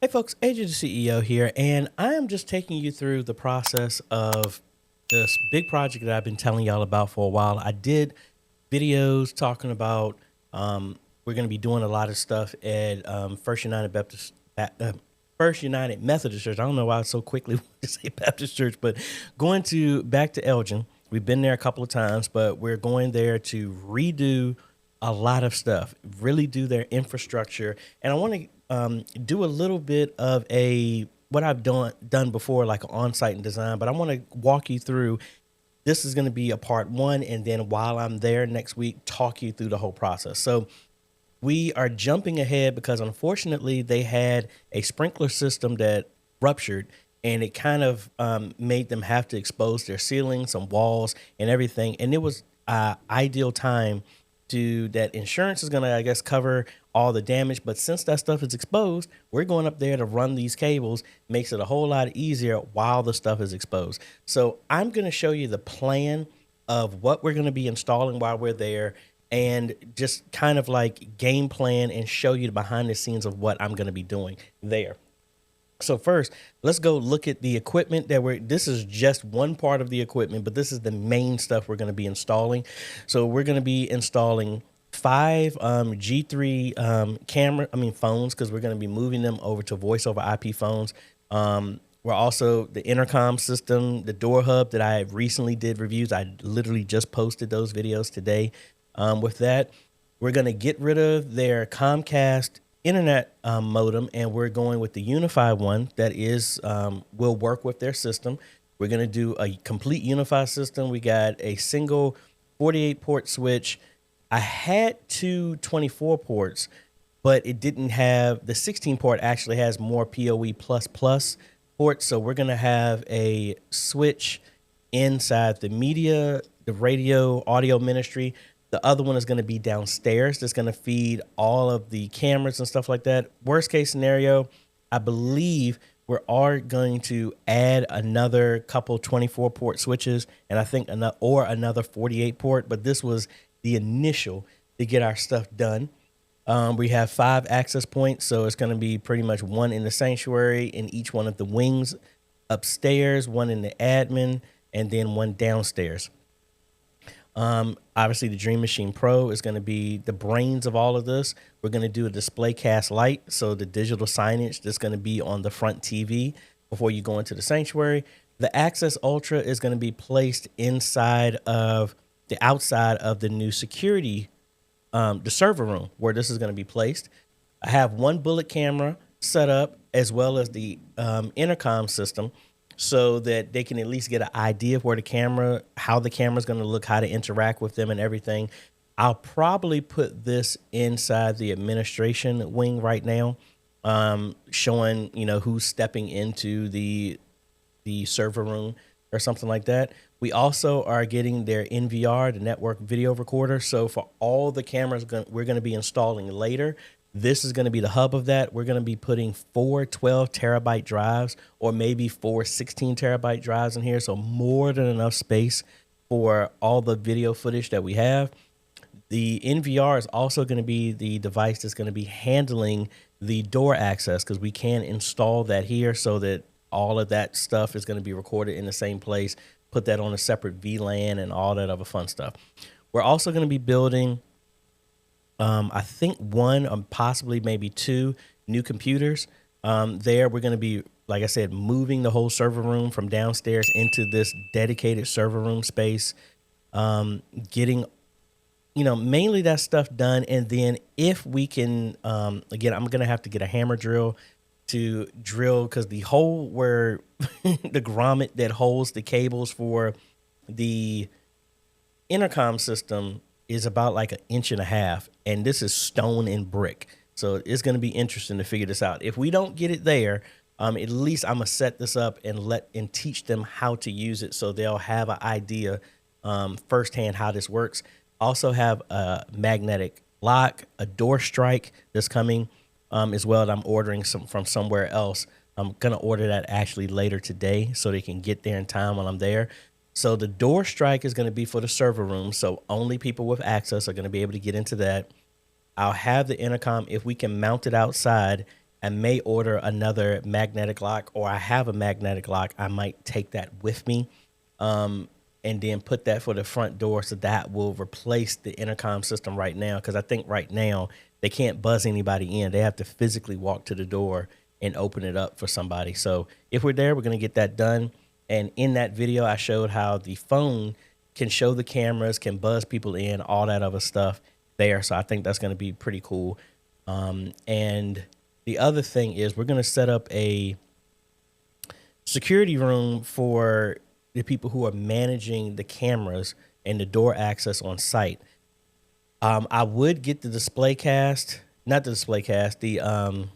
Hey folks, AJ the CEO here, and I am just taking you through the process of this big project that I've been telling y'all about for a while. I did videos talking about we're going to be doing a lot of stuff at First United Methodist Church. I don't know why I so quickly want to say Baptist Church, but going to back to Elgin. We've been there a couple of times, but we're going there to redo a lot of stuff, really do their infrastructure, and I want to do a little bit of what I've done before, like an on-site and design. But I want to walk you through. This is going to be a part one, and then while I'm there next week, talk you through the whole process. So we are jumping ahead because unfortunately they had a sprinkler system that ruptured, and it kind of made them have to expose their ceilings, some walls, and everything. And it was ideal time that insurance is going to, I guess, cover all the damage. But since that stuff is exposed, we're going up there to run these cables. Makes it a whole lot easier while the stuff is exposed. So I'm going to show you the plan of what we're going to be installing while we're there, and just kind of like game plan and show you the behind the scenes of what I'm going to be doing there. So first, let's go look at the equipment this is just one part of the equipment, but this is the main stuff we're going to be installing. So we're going to be installing 5 G3 phones, because we're going to be moving them over to voice over IP phones. We're also the intercom system, the DoorHub that I recently did reviews. I literally just posted those videos today. With that, we're going to get rid of their Comcast internet modem, and we're going with the Unifi one that is will work with their system. We're going to do a complete Unifi system. We got a single 48 port switch. I had 2 24 ports, but it didn't have the 16 port. Actually has more PoE++ ports, so we're going to have a switch inside the media, the radio audio ministry. The other one is going to be downstairs. That's going to feed all of the cameras and stuff like that. Worst case scenario, I believe we are going to add another couple 24 port switches, and I think another 48 port. But this was the initial to get our stuff done. We have 5 access points, so it's going to be pretty much 1 in the sanctuary in each one of the wings upstairs, 1 in the admin, and then 1 downstairs. Obviously the Dream Machine Pro is going to be the brains of all of this. We're going to do a DisplayCast Lite, so the digital signage that's going to be on the front TV before you go into the sanctuary. The Access Ultra is going to be placed inside of the outside of the new security, the server room where this is going to be placed. I have 1 bullet camera set up, as well as the intercom system, so that they can at least get an idea of how the camera is going to look, how to interact with them and everything. I'll probably put this inside the administration wing right now, showing, who's stepping into the server room or something like that. We also are getting their NVR, the network video recorder. So for all the cameras we're going to be installing later, this is going to be the hub of that. We're going to be putting 4 12 terabyte drives, or maybe 4 16 terabyte drives in here. So more than enough space for all the video footage that we have. The NVR is also going to be the device that's going to be handling the door access, because we can install that here so that all of that stuff is going to be recorded in the same place, put that on a separate VLAN and all that other fun stuff. We're also going to be building I think 1 or possibly maybe 2 new computers. We're going to be, like I said, moving the whole server room from downstairs into this dedicated server room space, getting, mainly that stuff done. And then if we can, again, I'm going to have to get a hammer drill to drill, because the hole where the grommet that holds the cables for the intercom system is about like 1.5 inches, and this is stone and brick. So it's going to be interesting to figure this out. If we don't get it there, at least I'm gonna set this up and teach them how to use it, so they'll have an idea firsthand how this works. Also have a magnetic lock, a door strike that's coming as well, that I'm ordering from somewhere else. I'm gonna order that actually later today so they can get there in time while I'm there. So the door strike is going to be for the server room, so only people with access are going to be able to get into that. I'll have the intercom, if we can mount it outside, I may order another magnetic lock, or I have a magnetic lock. I might take that with me, and then put that for the front door. So that will replace the intercom system right now. Cause I think right now they can't buzz anybody in. They have to physically walk to the door and open it up for somebody. So if we're there, we're going to get that done. And in that video, I showed how the phone can show the cameras, can buzz people in, all that other stuff there. So I think that's going to be pretty cool. And the other thing is we're going to set up a security room for the people who are managing the cameras and the door access on site. I would get the the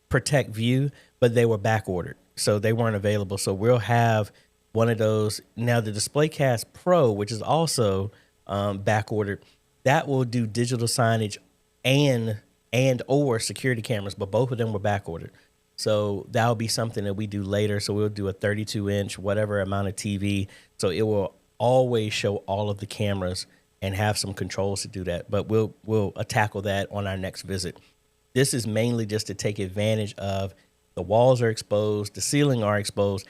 Protect View, but they were back ordered, so they weren't available. So we'll have one of those. Now the DisplayCast Pro, which is also back ordered, that will do digital signage and or security cameras, but both of them were back ordered. So that'll be something that we do later. So we'll do a 32-inch, whatever amount of TV. So it will always show all of the cameras and have some controls to do that. But we'll tackle that on our next visit. This is mainly just to take advantage of the walls are exposed, the ceiling are exposed,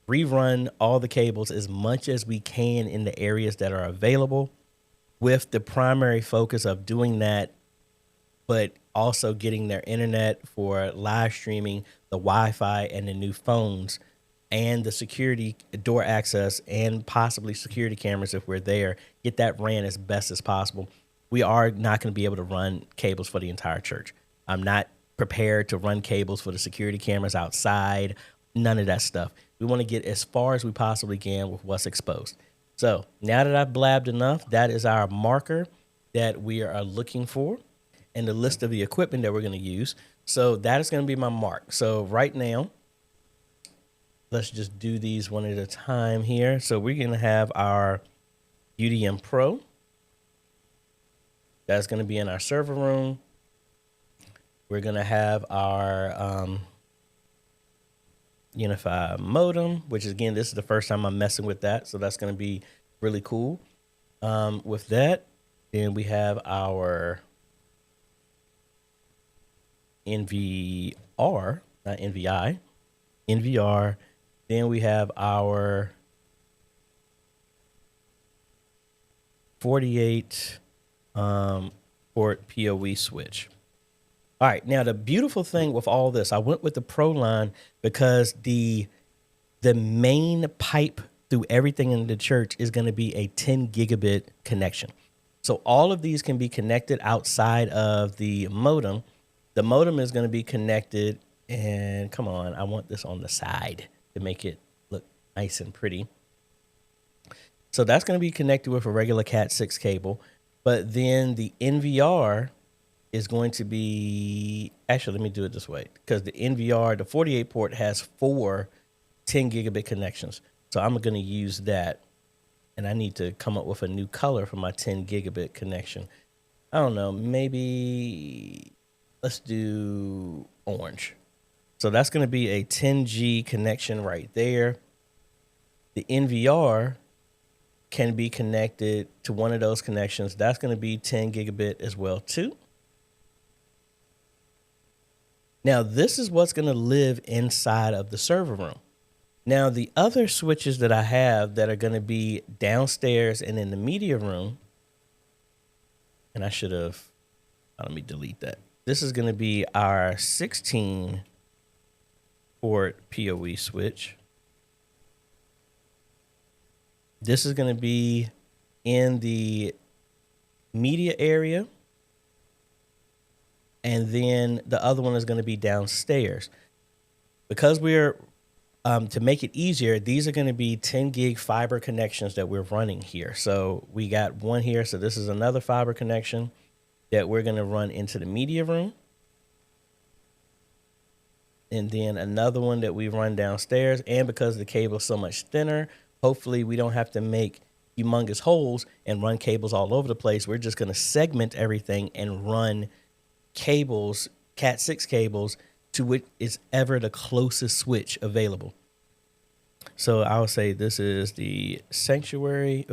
rerun all the cables as much as we can in the areas that are available, with the primary focus of doing that, but also getting their internet for live streaming, the Wi-Fi and the new phones, and the security door access, and possibly security cameras if we're there, get that ran as best as possible. We are not going to be able to run cables for the entire church. I'm not prepared to run cables for the security cameras outside, none of that stuff. We want to get as far as we possibly can with what's exposed. So now that I've blabbed enough, that is our marker that we are looking for and the list of the equipment that we're going to use. So that is going to be my mark. So right now, let's just do these one at a time here. So we're going to have our UDM Pro. That's going to be in our server room. We're going to have our Unifi modem, which is, again, this is the first time I'm messing with that. So that's going to be really cool. With that, then we have our NVR, not NVI, NVR. Then we have our 48 port PoE switch. All right, now the beautiful thing with all this, I went with the Pro line because the main pipe through everything in the church is going to be a 10 gigabit connection. So all of these can be connected outside of the modem. The modem is going to be connected, and come on, I want this on the side to make it look nice and pretty. So that's going to be connected with a regular Cat 6 cable, but then the NVR is going to be, actually, let me do it this way, because the NVR, the 48 port, has 4 10 gigabit connections. So I'm going to use that, and I need to come up with a new color for my 10 gigabit connection. I don't know, maybe let's do orange. So that's going to be a 10G connection right there. The NVR can be connected to one of those connections. That's going to be 10 gigabit as well too. Now this is what's going to live inside of the server room. Now the other switches that I have that are going to be downstairs and in the media room, and I should have, let me delete that. This is going to be our 16 port PoE switch. This is going to be in the media area. And then the other one is going to be downstairs. Because we're, to make it easier, these are going to be 10 gig fiber connections that we're running here. So we got one here. So this is another fiber connection that we're going to run into the media room. And then another one that we run downstairs. And because the cable is so much thinner, hopefully we don't have to make humongous holes and run cables all over the place. We're just going to segment everything and run cables, Cat 6 cables, to which is ever the closest switch available. So I would say this is the sanctuary.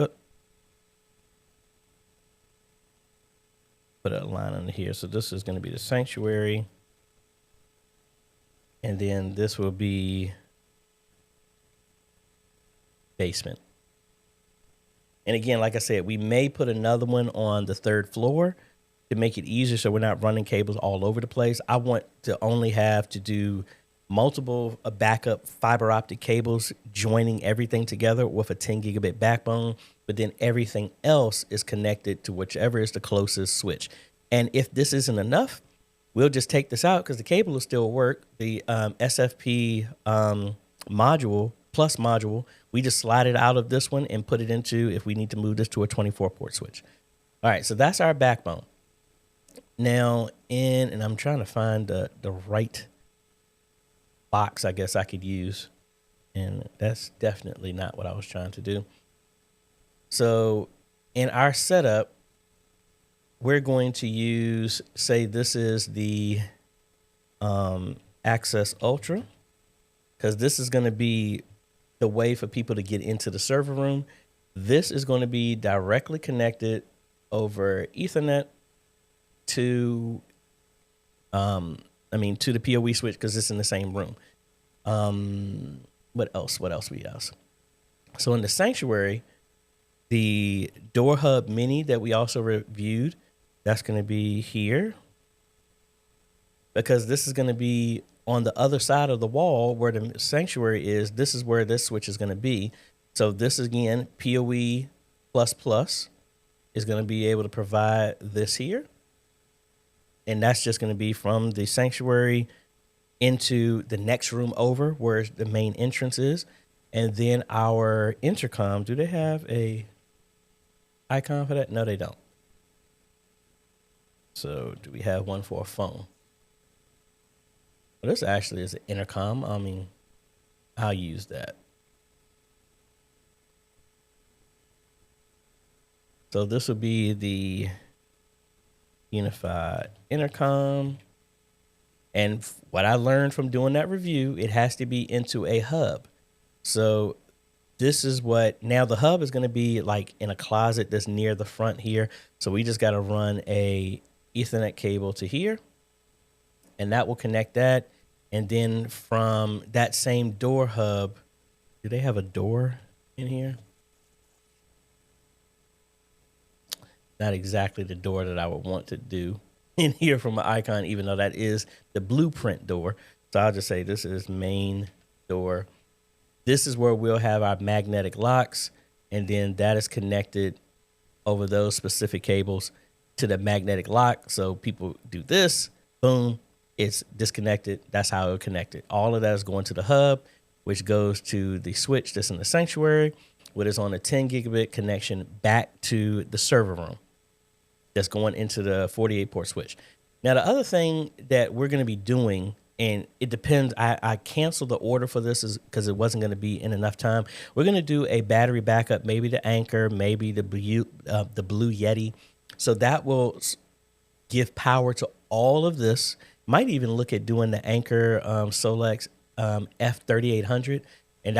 Put a line under here. So this is going to be the sanctuary. And then this will be basement. And again, like I said, we may put another one on the 3rd floor to make it easier so we're not running cables all over the place. I want to only have to do multiple backup fiber optic cables joining everything together with a 10 gigabit backbone, but then everything else is connected to whichever is the closest switch. And if this isn't enough, we'll just take this out because the cable will still work. The SFP module, plus module, we just slide it out of this one and put it into, if we need to move this to a 24 port switch. All right, so that's our backbone. Now, and I'm trying to find the right box I guess I could use, and that's definitely not what I was trying to do. So in our setup, we're going to use, say this is the Access Ultra, because this is going to be the way for people to get into the server room. This is going to be directly connected over Ethernet to to the PoE switch because it's in the same room. What else we use? So in the sanctuary, the DoorHub Mini that we also reviewed, that's going to be here, because this is going to be on the other side of the wall where the sanctuary is. This is where this switch is going to be. So this is, again, PoE++ is going to be able to provide this here. And that's just going to be from the sanctuary into the next room over where the main entrance is. And then our intercom, do they have a icon for that? No, they don't. So do we have one for a phone? Well, this actually is an intercom. I mean, I'll use that. So this will be the Unifi Intercom. And what I learned from doing that review, it has to be into a hub. So this is what, now the hub is going to be like in a closet that's near the front here. So we just got to run a Ethernet cable to here, and that will connect that. And then from that same door hub, do they have a door in here? Not exactly the door that I would want to do in here from an icon, even though that is the blueprint door. So I'll just say this is main door. This is where we'll have our magnetic locks, and then that is connected over those specific cables to the magnetic lock. So people do this, boom, it's disconnected. That's how it'll connect it. All of that is going to the hub, which goes to the switch that's in the sanctuary, which is on a 10 gigabit connection back to the server room that's going into the 48 port switch. Now, the other thing that we're going to be doing, and it depends, I canceled the order for this because it wasn't going to be in enough time. We're going to do a battery backup, maybe the Anchor, maybe the Blue Yeti. So that will give power to all of this. Might even look at doing the Anchor Solex F3800, and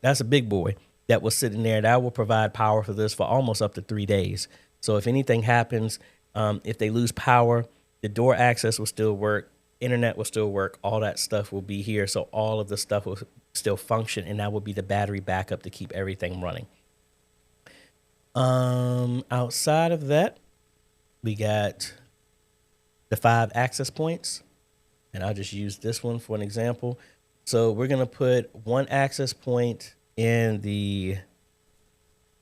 that's a big boy that was sitting there. That will provide power for this for almost up to 3 days. So if anything happens, if they lose power, the door access will still work, internet will still work, all that stuff will be here. So all of the stuff will still function, and that will be the battery backup to keep everything running. Outside of that, we got the 5 access points, and I'll just use this one for an example. So we're going to put one access point in the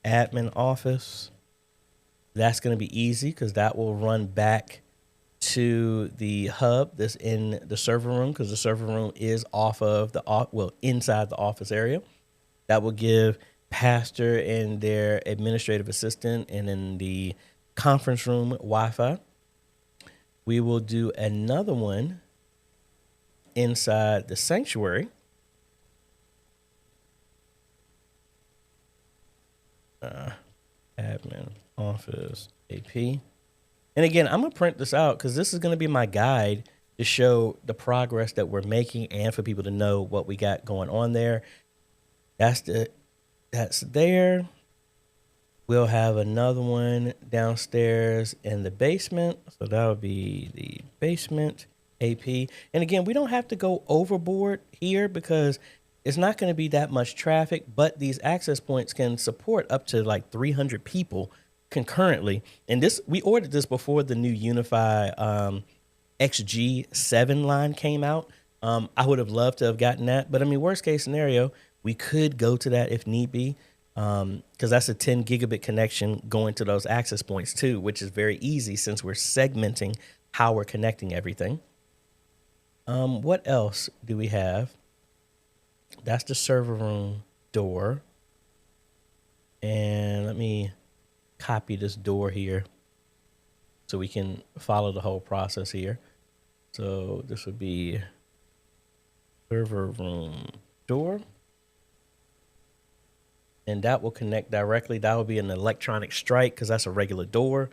admin office. That's going to be easy because that will run back to the hub that's in the server room, because the server room is off of inside the office area. That will give pastor and their administrative assistant and in the conference room Wi-Fi. We will do another one inside the sanctuary. Admin office AP. And again, I'm going to print this out because this is going to be my guide to show the progress that we're making and for people to know what we got going on there. That's there. We'll have another one downstairs in the basement. So that would be the basement. AP. And again, we don't have to go overboard here because it's not going to be that much traffic, but these access points can support up to like 300 people concurrently. And this, we ordered this before the new Unifi XG7 line came out. I would have loved to have gotten that, but I mean, worst case scenario, we could go to that if need be, because that's a 10 gigabit connection going to those access points too, which is very easy since we're segmenting how we're connecting everything. What else do we have? That's the server room door. And let me copy this door here so we can follow the whole process here. So this would be server room door. And that will connect directly. That will be an electronic strike because that's a regular door.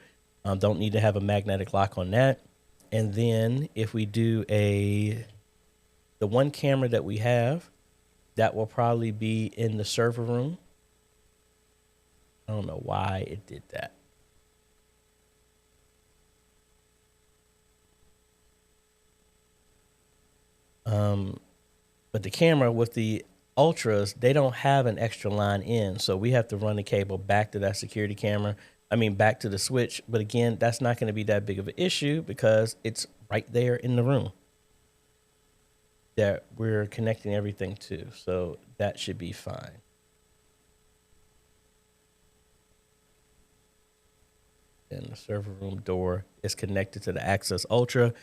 Don't need to have a magnetic lock on that. And then if we do the one camera that we have, that will probably be in the server room. I don't know why it did that. But the camera with the Ultras, they don't have an extra line in. So we have to run the cable back to that security camera. Back to the switch. But again, that's not going to be that big of an issue because it's right there in the room that we're connecting everything to. So that should be fine. And the server room door is connected to the Access Ultra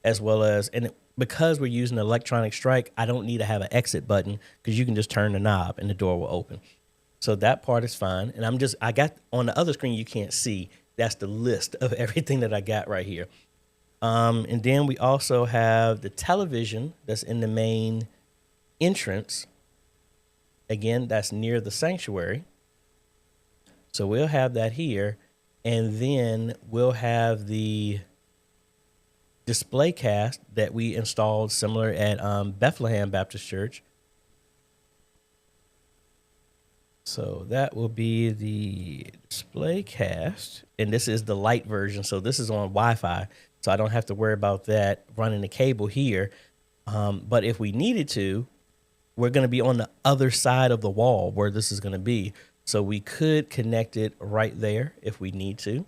as well as, and because we're using electronic strike, I don't need to have an exit button because you can just turn the knob and the door will open. So that part is fine. And I got on the other screen, you can't see. That's the list of everything that I got right here. And then we also have the television that's in the main entrance. Again, that's near the sanctuary. So we'll have that here. And then we'll have the DisplayCast that we installed similar at Bethlehem Baptist Church. So that will be the DisplayCast, and this is the Lite version. So this is on Wi-Fi, so I don't have to worry about that running the cable here. But if we needed to, we're going to be on the other side of the wall where this is going to be. So we could connect it right there if we need to.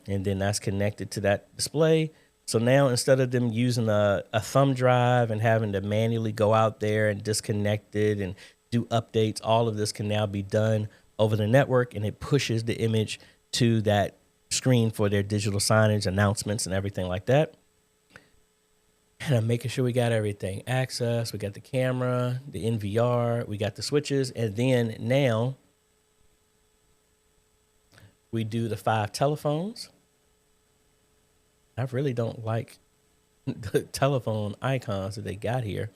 And then that's connected to that display. So now instead of them using a thumb drive and having to manually go out there and disconnect it and do updates, all of this can now be done over the network, and it pushes the image to that screen for their digital signage, announcements, and everything like that. And I'm making sure we got everything. Access, we got the camera, the NVR, we got the switches, and then now we do the 5 telephones. I really don't like the telephone icons that they got here.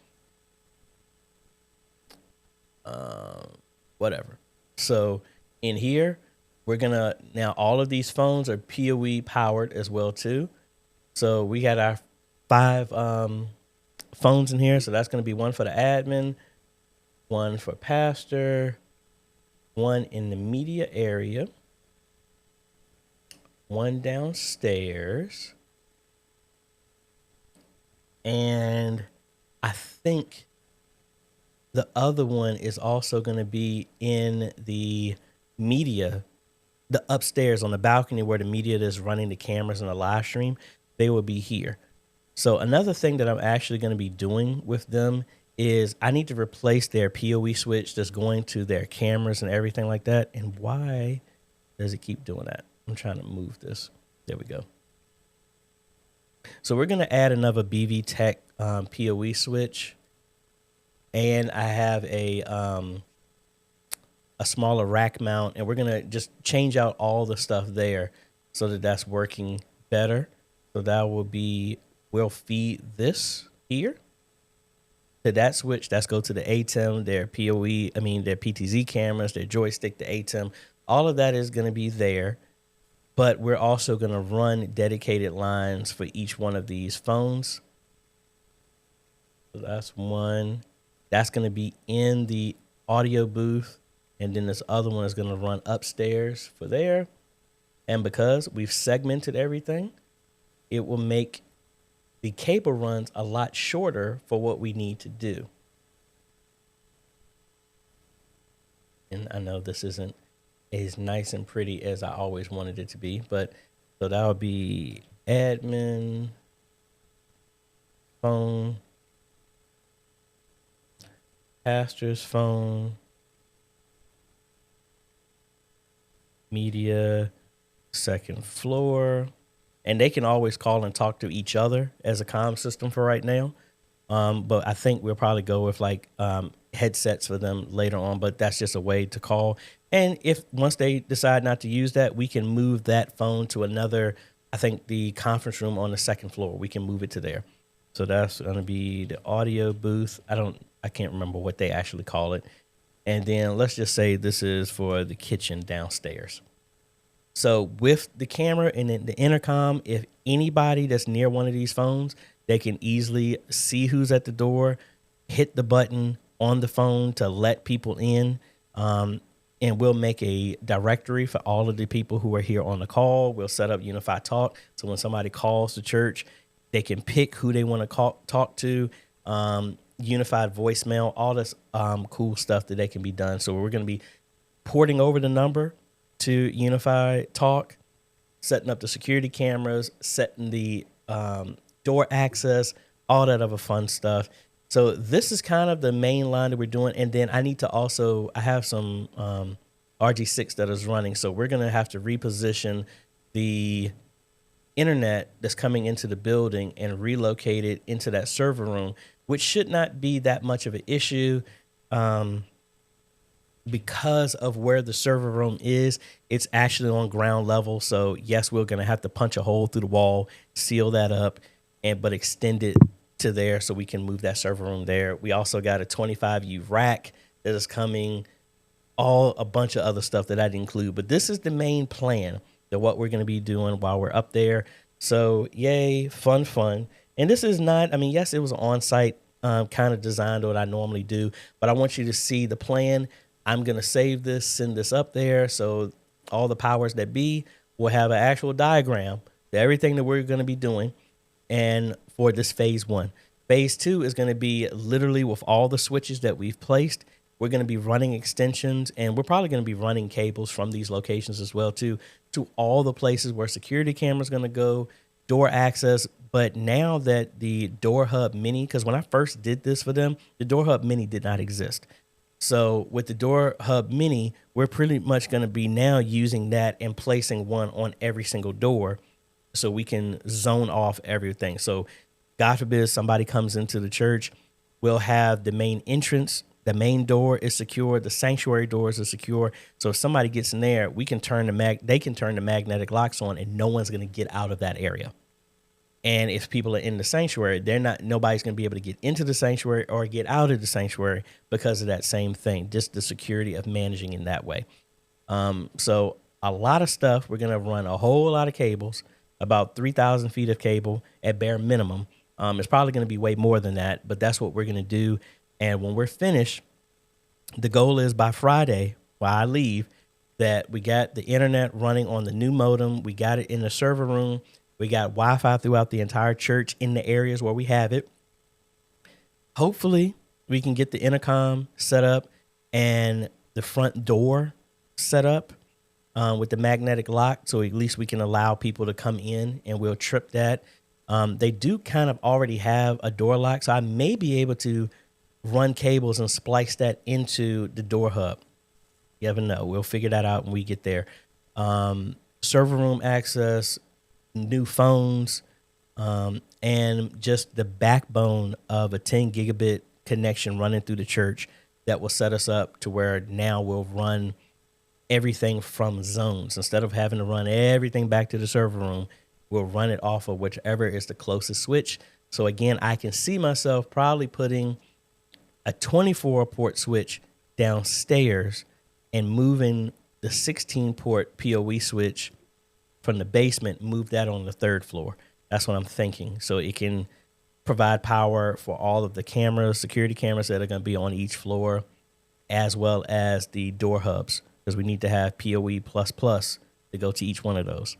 Whatever. So in here, we're gonna, now all of these phones are PoE powered as well too. So we got our 5 phones in here. So that's gonna be one for the admin, one for pastor, one in the media area, one downstairs, and I think the other one is also going to be in the media, the upstairs on the balcony where the media is running the cameras and the live stream. They will be here. So another thing that I'm actually going to be doing with them is I need to replace their PoE switch that's going to their cameras and everything like that. And why does it keep doing that? I'm trying to move this. There we go. So we're going to add another BV Tech PoE switch. And I have a smaller rack mount, and we're going to just change out all the stuff there so that that's working better. So that will be, we'll feed this here to that switch. That's go to the ATEM, their PoE, their PTZ cameras, their joystick, the ATEM. All of that is going to be there. But we're also going to run dedicated lines for each one of these phones. So that's one. That's going to be in the audio booth. And then this other one is going to run upstairs for there. And because we've segmented everything, it will make the cable runs a lot shorter for what we need to do. And I know this isn't as nice and pretty as I always wanted it to be, but so that would be admin, phone, pastor's phone, media, second floor. And they can always call and talk to each other as a comm system for right now. But I think we'll probably go with like headsets for them later on, but that's just a way to call. And if once they decide not to use that, we can move that phone to another, I think the conference room on the second floor, we can move it to there. So that's going to be the audio booth. I can't remember what they actually call it. And then let's just say this is for the kitchen downstairs. So with the camera and the intercom, if anybody that's near one of these phones, they can easily see who's at the door, hit the button on the phone to let people in, and we'll make a directory for all of the people who are here on the call. We'll set up Unifi Talk, so when somebody calls the church, they can pick who they want to talk to, unified voicemail, all this cool stuff that they can be done. So we're going to be porting over the number to Unifi Talk, setting up the security cameras, setting the door access, all that other fun stuff. So this is kind of the main line that we're doing. And then I have some RG6 that is running. So we're going to have to reposition the internet that's coming into the building and relocate it into that server room, which should not be that much of an issue. Because of where the server room is, it's actually on ground level. So yes, we're going to have to punch a hole through the wall, seal that up, but extend it to there so we can move that server room there. We also got a 25U rack that is coming, a bunch of other stuff that I didn't include. But this is the main plan of what we're going to be doing while we're up there. So yay, fun. And this is not, yes, it was on-site kind of design to what I normally do, but I want you to see the plan. I'm going to save this, send this up there. So all the powers that be will have an actual diagram to everything that we're going to be doing. And for this phase 1, phase 2 is going to be literally with all the switches that we've placed. We're going to be running extensions, and we're probably going to be running cables from these locations as well to all the places where security cameras going to go, door access. But now that the DoorHub Mini, because when I first did this for them, the DoorHub Mini did not exist. So with the DoorHub Mini, we're pretty much going to be now using that and placing one on every single door so we can zone off everything. So God forbid somebody comes into the church, we'll have the main entrance, the main door is secure, the sanctuary doors are secure. So if somebody gets in there, they can turn the magnetic locks on and no one's going to get out of that area. And if people are in the sanctuary, nobody's going to be able to get into the sanctuary or get out of the sanctuary because of that same thing, just the security of managing in that way. So a lot of stuff, we're going to run a whole lot of cables, about 3,000 feet of cable at bare minimum. It's probably going to be way more than that, but that's what we're going to do. And when we're finished, the goal is by Friday, while I leave, that we got the internet running on the new modem. We got it in the server room. We got Wi-Fi throughout the entire church in the areas where we have it. Hopefully, we can get the intercom set up and the front door set up with the magnetic lock, so at least we can allow people to come in, and we'll trip that. They do kind of already have a door lock, so I may be able to run cables and splice that into the door hub. You never know. We'll figure that out when we get there. Server room access, new phones, and just the backbone of a 10 gigabit connection running through the church that will set us up to where now we'll run everything from zones. Instead of having to run everything back to the server room, we'll run it off of whichever is the closest switch. So again, I can see myself probably putting a 24 port switch downstairs and moving the 16 port PoE switch from the basement, move that on the third floor. That's what I'm thinking. So it can provide power for all of the cameras, security cameras that are going to be on each floor, as well as the door hubs, because we need to have PoE++ to go to each one of those.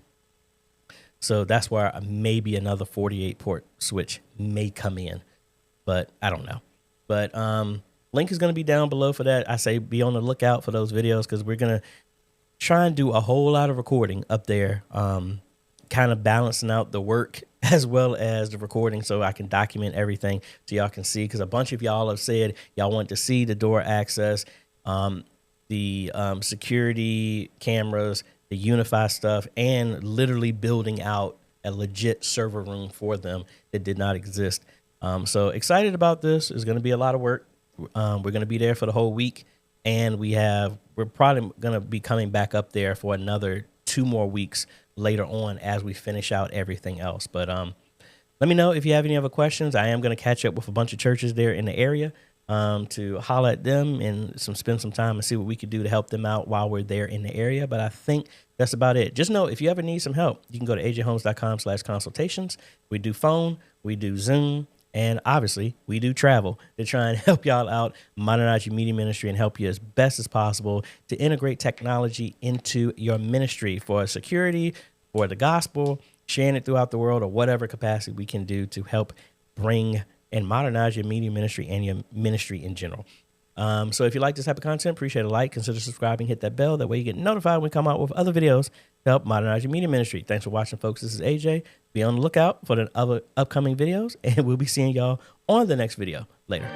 So that's where maybe another 48 port switch may come in, but I don't know. But link is going to be down below for that. I say be on the lookout for those videos because we're going to try and do a whole lot of recording up there, kind of balancing out the work as well as the recording so I can document everything so y'all can see, because a bunch of y'all have said y'all want to see the door access, the security cameras, the Unifi stuff, and literally building out a legit server room for them that did not exist. So excited about this. It's going to be a lot of work. We're going to be there for the whole week, and we're probably going to be coming back up there for another 2 more weeks later on as we finish out everything else. But let me know if you have any other questions. I am going to catch up with a bunch of churches there in the area to holler at them and spend some time and see what we could do to help them out while we're there in the area. But I think that's about it. Just know if you ever need some help, you can go to ajhomes.com/consultations. We do phone, we do Zoom, and obviously we do travel to try and help y'all out, modernize your media ministry, and help you as best as possible to integrate technology into your ministry for security, for the gospel, sharing it throughout the world, or whatever capacity we can do to help bring and modernize your media ministry and your ministry in general. So if you like this type of content, appreciate a like, consider subscribing, hit that bell. That way you get notified when we come out with other videos to help modernize your media ministry. Thanks for watching, folks. This is AJ. Be on the lookout for the other upcoming videos, and we'll be seeing y'all on the next video later.